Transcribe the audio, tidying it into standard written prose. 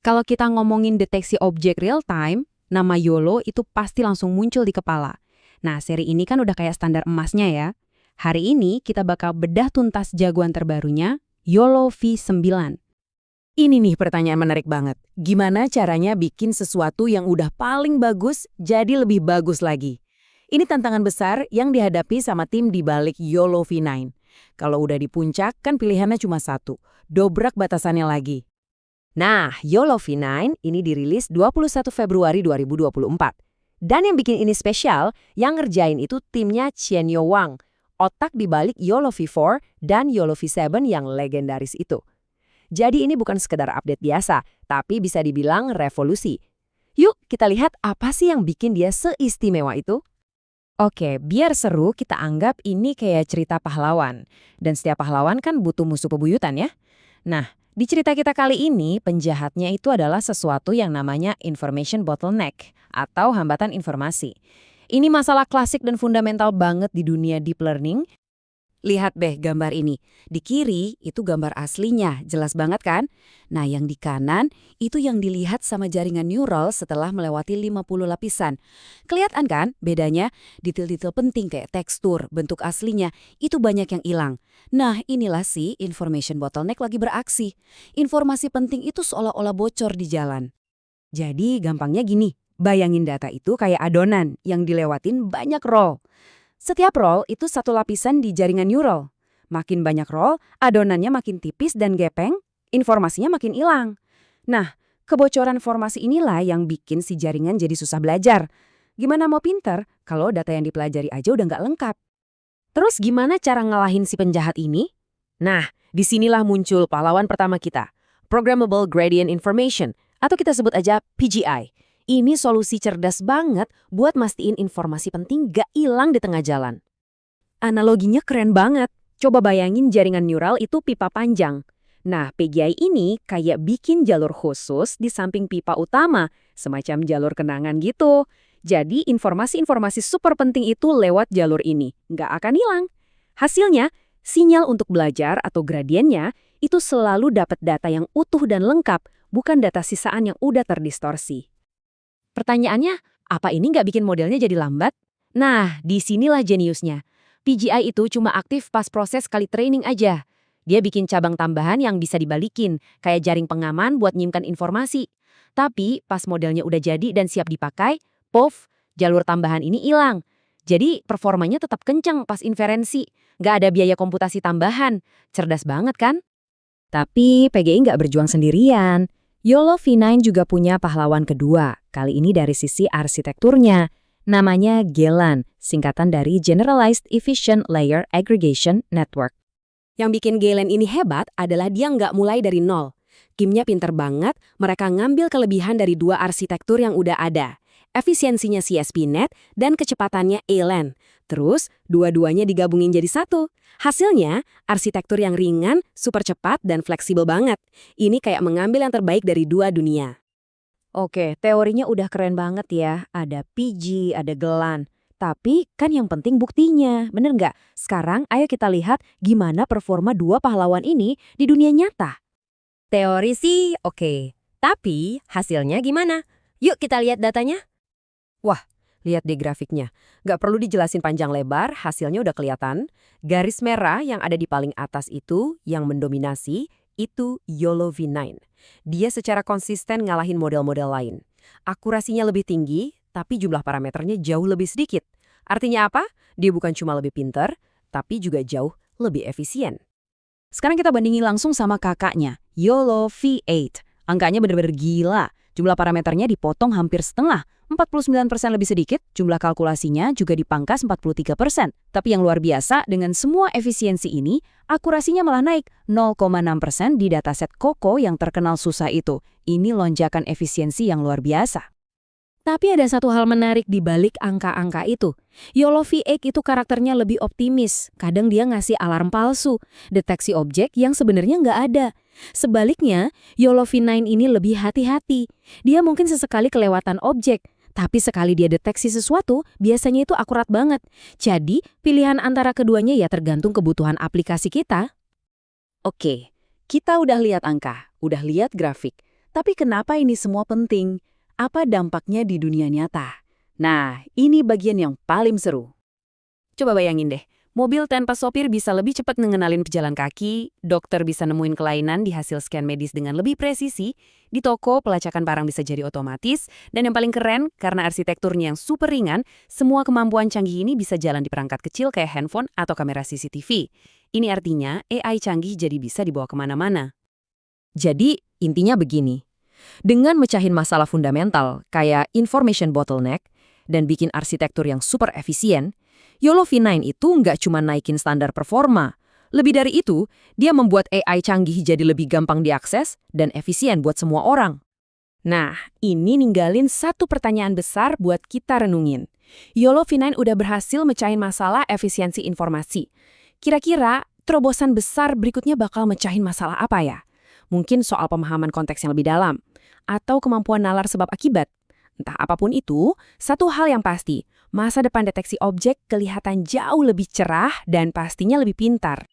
Kalau kita ngomongin deteksi objek real time, nama YOLO itu pasti langsung muncul di kepala. Nah, seri ini kan udah kayak standar emasnya ya. Hari ini kita bakal bedah tuntas jagoan terbarunya, YOLO V9. Ini nih pertanyaan menarik banget. Gimana caranya bikin sesuatu yang udah paling bagus jadi lebih bagus lagi? Ini tantangan besar yang dihadapi sama tim di balik YOLO V9. Kalau udah di puncak, kan pilihannya cuma satu. Dobrak batasannya lagi. Nah, YOLO V9 ini dirilis 21 Februari 2024. Dan yang bikin ini spesial, yang ngerjain itu timnya Qianyo Wang, otak di balik YOLO V4 dan YOLO V7 yang legendaris itu. Jadi ini bukan sekedar update biasa, tapi bisa dibilang revolusi. Yuk kita lihat apa sih yang bikin dia seistimewa itu? Oke, biar seru kita anggap ini kayak cerita pahlawan. Dan setiap pahlawan kan butuh musuh bebuyutan ya. Nah, di cerita kita kali ini, penjahatnya itu adalah sesuatu yang namanya information bottleneck atau hambatan informasi. Ini masalah klasik dan fundamental banget di dunia deep learning. Lihat deh gambar ini. Di kiri itu gambar aslinya, jelas banget kan? Nah, yang di kanan itu yang dilihat sama jaringan neural setelah melewati 50 lapisan. Kelihatan kan bedanya? Detail-detail penting kayak tekstur, bentuk aslinya, itu banyak yang hilang. Nah, inilah sih information bottleneck lagi beraksi. Informasi penting itu seolah-olah bocor di jalan. Jadi gampangnya gini, bayangin data itu kayak adonan yang dilewatin banyak roll. Setiap roll itu satu lapisan di jaringan neural. Makin banyak roll, adonannya makin tipis dan gepeng, informasinya makin hilang. Nah, kebocoran informasi inilah yang bikin si jaringan jadi susah belajar. Gimana mau pinter kalau data yang dipelajari aja udah nggak lengkap? Terus gimana cara ngalahin si penjahat ini? Nah, disinilah muncul pahlawan pertama kita, Programmable Gradient Information, atau kita sebut aja PGI. Ini solusi cerdas banget buat mastiin informasi penting gak hilang di tengah jalan. Analoginya keren banget. Coba bayangin jaringan neural itu pipa panjang. Nah, PGI ini kayak bikin jalur khusus di samping pipa utama, semacam jalur kenangan gitu. Jadi informasi-informasi super penting itu lewat jalur ini, gak akan hilang. Hasilnya, sinyal untuk belajar atau gradiennya itu selalu dapat data yang utuh dan lengkap, bukan data sisaan yang udah terdistorsi. Pertanyaannya, apa ini nggak bikin modelnya jadi lambat? Nah, disinilah jeniusnya. PGI itu cuma aktif pas proses kali training aja. Dia bikin cabang tambahan yang bisa dibalikin, kayak jaring pengaman buat nyimpan informasi. Tapi pas modelnya udah jadi dan siap dipakai, pof, jalur tambahan ini hilang. Jadi performanya tetap kencang pas inferensi. Nggak ada biaya komputasi tambahan. Cerdas banget kan? Tapi PGI nggak berjuang sendirian. YOLO V9 juga punya pahlawan kedua, kali ini dari sisi arsitekturnya. Namanya GELAN, singkatan dari Generalized Efficient Layer Aggregation Network. Yang bikin GELAN ini hebat adalah dia nggak mulai dari nol. Timnya pinter banget, mereka ngambil kelebihan dari dua arsitektur yang udah ada. Efisiensinya CSP-Net dan kecepatannya ALAN. Terus, dua-duanya digabungin jadi satu. Hasilnya, arsitektur yang ringan, super cepat, dan fleksibel banget. Ini kayak mengambil yang terbaik dari dua dunia. Oke, teorinya udah keren banget ya. Ada PG, ada GELAN. Tapi kan yang penting buktinya, bener nggak? Sekarang ayo kita lihat gimana performa dua pahlawan ini di dunia nyata. Teori sih oke, tapi hasilnya gimana? Yuk kita lihat datanya. Wah, lihat deh grafiknya. Nggak perlu dijelasin panjang lebar, hasilnya udah kelihatan. Garis merah yang ada di paling atas itu, yang mendominasi, itu YOLO V9. Dia secara konsisten ngalahin model-model lain. Akurasinya lebih tinggi, tapi jumlah parameternya jauh lebih sedikit. Artinya apa? Dia bukan cuma lebih pinter, tapi juga jauh lebih efisien. Sekarang kita bandingin langsung sama kakaknya, YOLO V8. Angkanya bener-bener gila. Jumlah parameternya dipotong hampir setengah, 49% lebih sedikit, jumlah kalkulasinya juga dipangkas 43%. Tapi yang luar biasa, dengan semua efisiensi ini, akurasinya malah naik 0,6% di dataset COCO yang terkenal susah itu. Ini lonjakan efisiensi yang luar biasa. Tapi ada satu hal menarik di balik angka-angka itu. YOLO V8 itu karakternya lebih optimis. Kadang dia ngasih alarm palsu, deteksi objek yang sebenarnya nggak ada. Sebaliknya, YOLO V9 ini lebih hati-hati. Dia mungkin sesekali kelewatan objek, tapi sekali dia deteksi sesuatu, biasanya itu akurat banget. Jadi, pilihan antara keduanya ya tergantung kebutuhan aplikasi kita. Oke, kita udah lihat angka, udah lihat grafik. Tapi kenapa ini semua penting? Apa dampaknya di dunia nyata? Nah, ini bagian yang paling seru. Coba bayangin deh, mobil tanpa sopir bisa lebih cepat ngenalin pejalan kaki, dokter bisa nemuin kelainan di hasil scan medis dengan lebih presisi, di toko pelacakan barang bisa jadi otomatis, dan yang paling keren, karena arsitekturnya yang super ringan, semua kemampuan canggih ini bisa jalan di perangkat kecil kayak handphone atau kamera CCTV. Ini artinya AI canggih jadi bisa dibawa kemana-mana. Jadi, intinya begini. Dengan mecahin masalah fundamental kayak information bottleneck dan bikin arsitektur yang super efisien, YOLO V9 itu nggak cuma naikin standar performa. Lebih dari itu, dia membuat AI canggih jadi lebih gampang diakses dan efisien buat semua orang. Nah, ini ninggalin satu pertanyaan besar buat kita renungin. YOLO V9 udah berhasil mecahin masalah efisiensi informasi. Kira-kira terobosan besar berikutnya bakal mecahin masalah apa ya? Mungkin soal pemahaman konteks yang lebih dalam, atau kemampuan nalar sebab akibat. Entah apapun itu, satu hal yang pasti, masa depan deteksi objek kelihatan jauh lebih cerah dan pastinya lebih pintar.